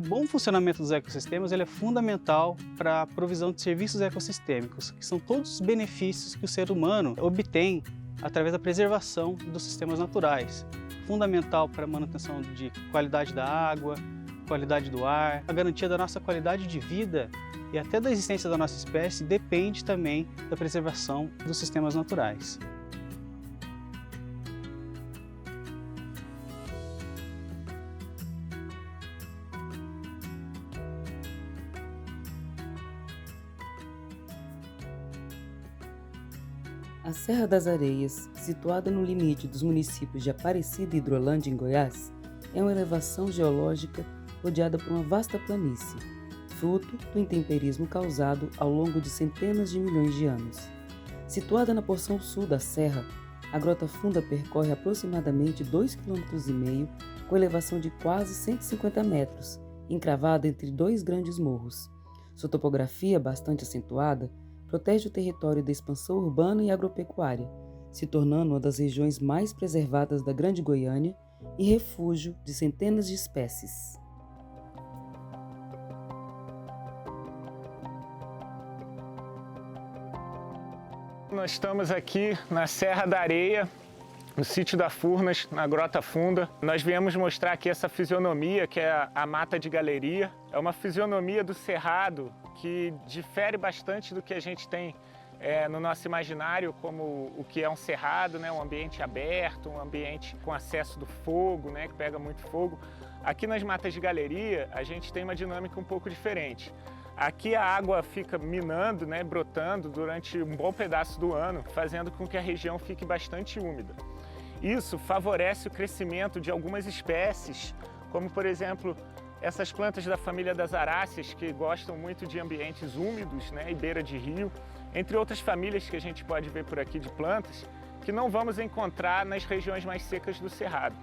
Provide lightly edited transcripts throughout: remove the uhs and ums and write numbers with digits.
bom funcionamento dos ecossistemas ele é fundamental para a provisão de serviços ecossistêmicos, que são todos os benefícios que o ser humano obtém através da preservação dos sistemas naturais. Fundamental para a manutenção de qualidade da água, qualidade do ar, a garantia da nossa qualidade de vida e até da existência da nossa espécie depende também da preservação dos sistemas naturais. A Serra das Areias, situada no limite dos municípios de Aparecida e Hidrolândia, em Goiás, é uma elevação geológica rodeada por uma vasta planície, fruto do intemperismo causado ao longo de centenas de milhões de anos. Situada na porção sul da serra, a Grota Funda percorre aproximadamente 2,5 km, com elevação de quase 150 metros, encravada entre dois grandes morros. Sua topografia, bastante acentuada, protege o território da expansão urbana e agropecuária, se tornando uma das regiões mais preservadas da Grande Goiânia e refúgio de centenas de espécies. Nós estamos aqui na Serra da Areia, no sítio da Furnas, na Grota Funda. Nós viemos mostrar aqui essa fisionomia, que é a mata de galeria. É uma fisionomia do cerrado que difere bastante do que a gente tem no nosso imaginário, como o que é um cerrado, né? Um ambiente aberto, um ambiente com acesso do fogo, né? Que pega muito fogo. Aqui nas matas de galeria, a gente tem uma dinâmica um pouco diferente. Aqui a água fica minando, né, brotando durante um bom pedaço do ano, fazendo com que a região fique bastante úmida. Isso favorece o crescimento de algumas espécies, como por exemplo, essas plantas da família das aráceas, que gostam muito de ambientes úmidos, né, e beira de rio, entre outras famílias que a gente pode ver por aqui de plantas, que não vamos encontrar nas regiões mais secas do Cerrado.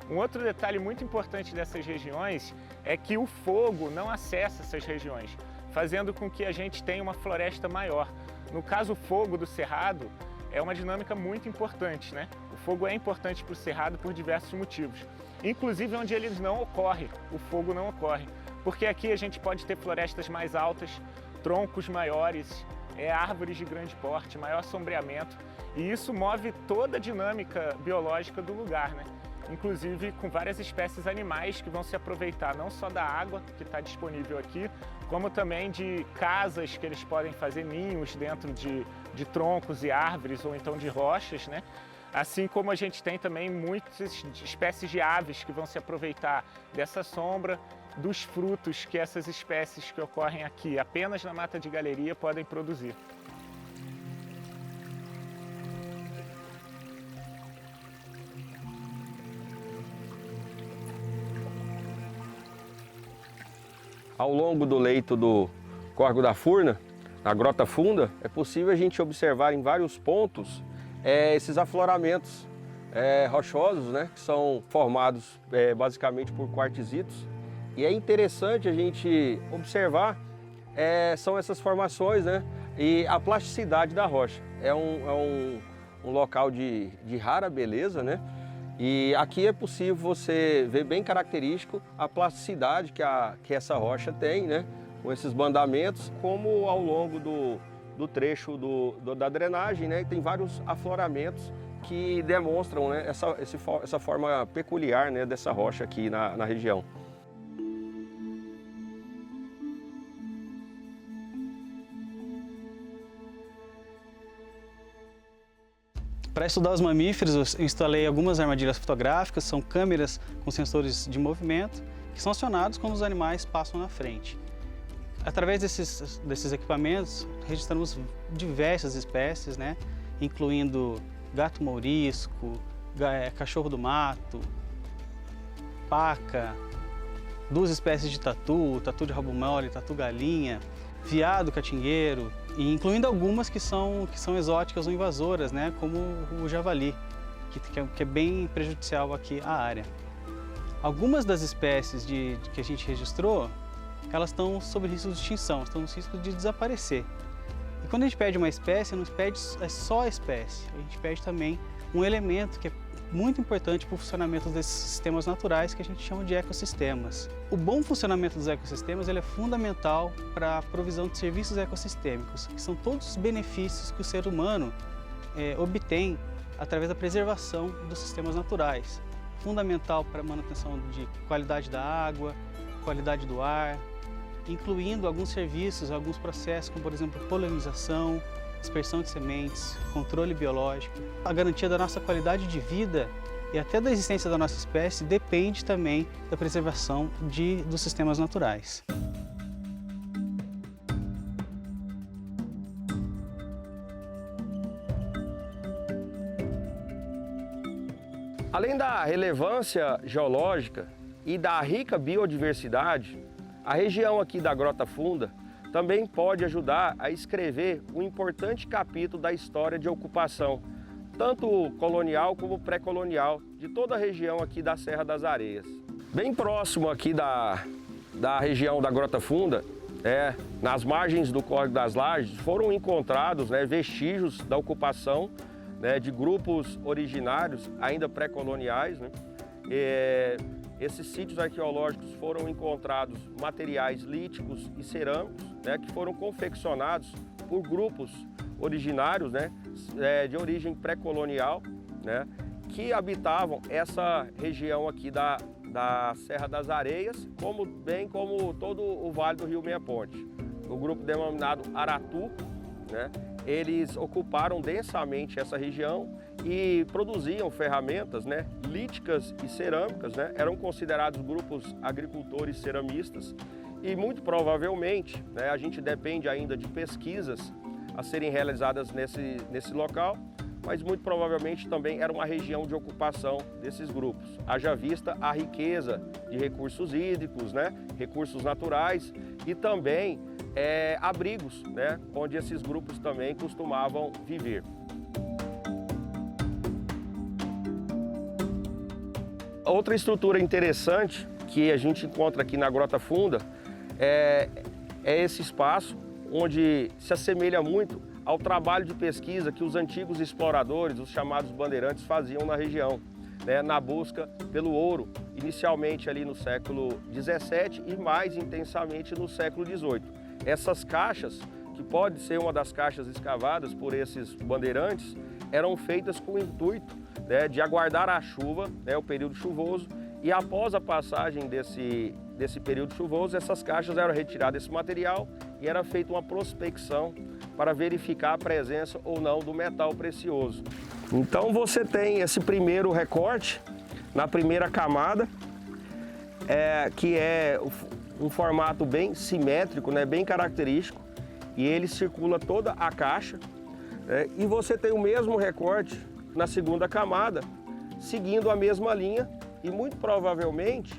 Um outro detalhe muito importante dessas regiões é que o fogo não acessa essas regiões, fazendo com que a gente tenha uma floresta maior. No caso, o fogo do Cerrado é uma dinâmica muito importante, né? O fogo é importante para o Cerrado por diversos motivos. Inclusive onde ele não ocorre, o fogo não ocorre. Porque aqui a gente pode ter florestas mais altas, troncos maiores, árvores de grande porte, maior sombreamento. E isso move toda a dinâmica biológica do lugar, né? Inclusive com várias espécies animais que vão se aproveitar não só da água que está disponível aqui, como também de casas que eles podem fazer ninhos dentro de troncos e árvores ou então de rochas, né? Assim como a gente tem também muitas espécies de aves que vão se aproveitar dessa sombra, dos frutos que essas espécies que ocorrem aqui apenas na mata de galeria podem produzir. Ao longo do leito do Córrego da Furna, na Grota Funda, é possível a gente observar em vários pontos esses afloramentos rochosos, né, que são formados basicamente por quartzitos. E é interessante a gente observar são essas formações, né, e a plasticidade da rocha. É um local de rara beleza, né? E aqui é possível você ver bem característico a plasticidade que essa rocha tem, né? Com esses bandamentos, como ao longo do trecho da drenagem, né? Tem vários afloramentos que demonstram, né, essa forma peculiar, né, dessa rocha aqui na região. Para estudar os mamíferos, eu instalei algumas armadilhas fotográficas, são câmeras com sensores de movimento, que são acionados quando os animais passam na frente. Através desses equipamentos, registramos diversas espécies, né, incluindo gato mourisco, cachorro do mato, paca, 2 espécies de tatu de rabo mole, tatu galinha, veado catingueiro, e incluindo algumas que são exóticas ou invasoras, né, como o javali, que é bem prejudicial aqui à área. Algumas das espécies que a gente registrou, elas estão sob risco de extinção, estão no risco de desaparecer. E quando a gente perde uma espécie, não perde só a espécie, a gente perde também um elemento que é muito importante para o funcionamento desses sistemas naturais que a gente chama de ecossistemas. O bom funcionamento dos ecossistemas ele é fundamental para a provisão de serviços ecossistêmicos, que são todos os benefícios que o ser humano obtém através da preservação dos sistemas naturais. Fundamental para a manutenção de qualidade da água, qualidade do ar, incluindo alguns serviços, alguns processos, como por exemplo polinização, dispersão de sementes, controle biológico. A garantia da nossa qualidade de vida e até da existência da nossa espécie depende também da preservação dos sistemas naturais. Além da relevância geológica e da rica biodiversidade, a região aqui da Grota Funda também pode ajudar a escrever um importante capítulo da história de ocupação, tanto colonial como pré-colonial, de toda a região aqui da Serra das Areias. Bem próximo aqui da região da Grota Funda, nas margens do Córrego das Lajes, foram encontrados vestígios da ocupação de grupos originários, ainda pré-coloniais. Esses sítios arqueológicos foram encontrados materiais líticos e cerâmicos, que foram confeccionados por grupos originários de origem pré-colonial, que habitavam essa região aqui da Serra das Areias, bem como todo o Vale do Rio Meia Ponte. O grupo denominado Aratu, eles ocuparam densamente essa região e produziam ferramentas líticas e cerâmicas, eram considerados grupos agricultores ceramistas e muito provavelmente, a gente depende ainda de pesquisas a serem realizadas nesse local, mas muito provavelmente também era uma região de ocupação desses grupos. Haja vista a riqueza de recursos hídricos, recursos naturais e também abrigos, onde esses grupos também costumavam viver. Outra estrutura interessante que a gente encontra aqui na Grota Funda é esse espaço onde se assemelha muito ao trabalho de pesquisa que os antigos exploradores, os chamados bandeirantes, faziam na região, na busca pelo ouro, inicialmente ali no século XVII e mais intensamente no século XVIII. Essas caixas, que pode ser uma das caixas escavadas por esses bandeirantes, eram feitas com o intuito de aguardar a chuva, o período chuvoso, e após a passagem desse período chuvoso, essas caixas eram retiradas desse material e era feita uma prospecção para verificar a presença ou não do metal precioso. Então você tem esse primeiro recorte na primeira camada, que é um formato bem simétrico, bem característico, e ele circula toda a caixa. E você tem o mesmo recorte na segunda camada, seguindo a mesma linha, e muito provavelmente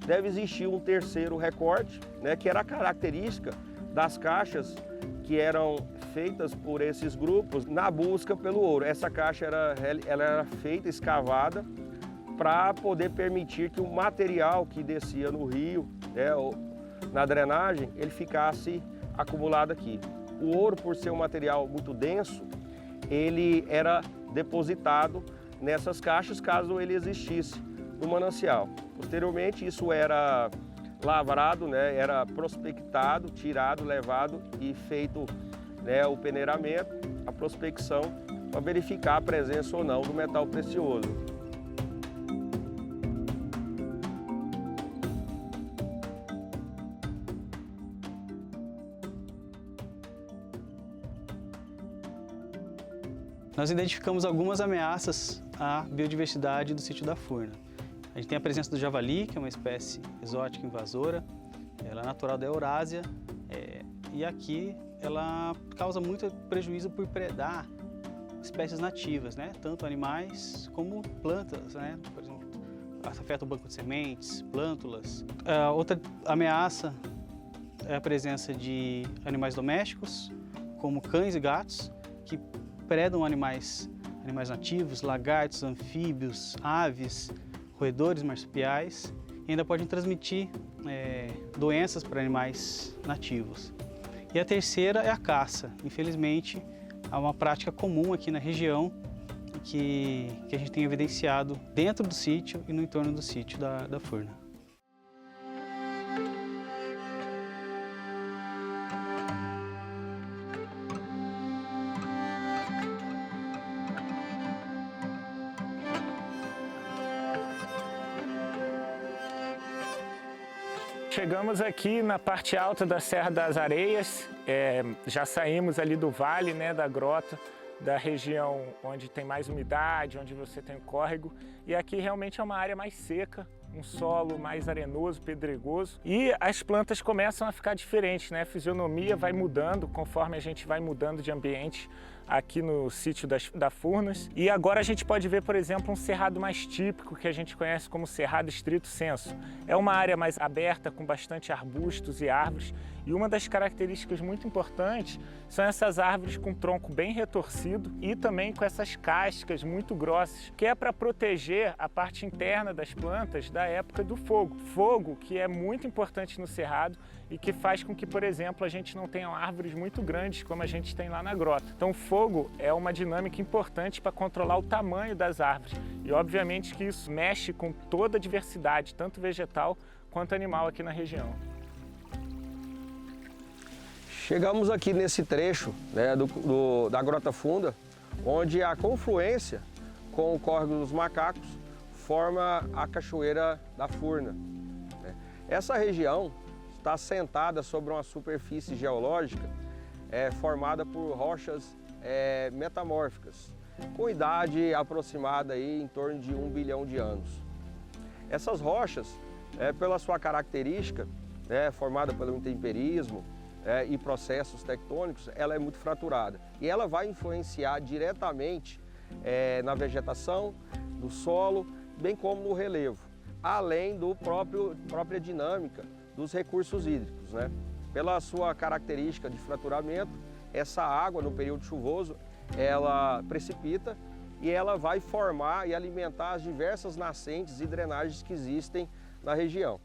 deve existir um terceiro recorte, que era a característica das caixas que eram feitas por esses grupos na busca pelo ouro. Essa caixa ela era feita, escavada, para poder permitir que o material que descia no rio, na drenagem, ele ficasse acumulado aqui. O ouro, por ser um material muito denso, ele era depositado nessas caixas caso ele existisse no manancial. Posteriormente, isso era lavrado, era prospectado, tirado, levado e feito o peneiramento, a prospecção, para verificar a presença ou não do metal precioso. Nós identificamos algumas ameaças à biodiversidade do sítio da Furna. A gente tem a presença do javali, que é uma espécie exótica invasora, ela é natural da Eurásia, e aqui ela causa muito prejuízo por predar espécies nativas, tanto animais como plantas, por exemplo, afeta o banco de sementes, plântulas. Outra ameaça é a presença de animais domésticos, como cães e gatos, que predam animais nativos, lagartos, anfíbios, aves, roedores marsupiais, e ainda podem transmitir doenças para animais nativos. E a terceira é a caça. Infelizmente, é uma prática comum aqui na região, que a gente tem evidenciado dentro do sítio e no entorno do sítio da Furna. Chegamos aqui na parte alta da Serra das Areias, já saímos ali do vale, né, da grota, da região onde tem mais umidade, onde você tem o córrego, e aqui realmente é uma área mais seca, um solo mais arenoso, pedregoso, e as plantas começam a ficar diferentes, né? A fisionomia vai mudando conforme a gente vai mudando de ambiente aqui no sítio da Furnas. E agora a gente pode ver, por exemplo, um cerrado mais típico que a gente conhece como Cerrado Estrito Sensu. É uma área mais aberta, com bastante arbustos e árvores, e uma das características muito importantes são essas árvores com tronco bem retorcido e também com essas cascas muito grossas, que é para proteger a parte interna das plantas da época do fogo. Fogo que é muito importante no cerrado e que faz com que, por exemplo, a gente não tenha árvores muito grandes como a gente tem lá na grota. Então, fogo é uma dinâmica importante para controlar o tamanho das árvores e, obviamente, que isso mexe com toda a diversidade, tanto vegetal quanto animal aqui na região. Chegamos aqui nesse trecho, né, da Grota Funda, onde a confluência com o Córrego dos Macacos forma a Cachoeira da Furna, né? Essa região está assentada sobre uma superfície geológica formada por rochas metamórficas, com idade aproximada aí em torno de 1 bilhão de anos. Essas rochas, pela sua característica, formada pelo intemperismo, e processos tectônicos, ela é muito fraturada. E ela vai influenciar diretamente na vegetação, no solo, bem como no relevo, além da própria dinâmica dos recursos hídricos, né? Pela sua característica de fraturamento, essa água no período chuvoso, ela precipita e ela vai formar e alimentar as diversas nascentes e drenagens que existem na região.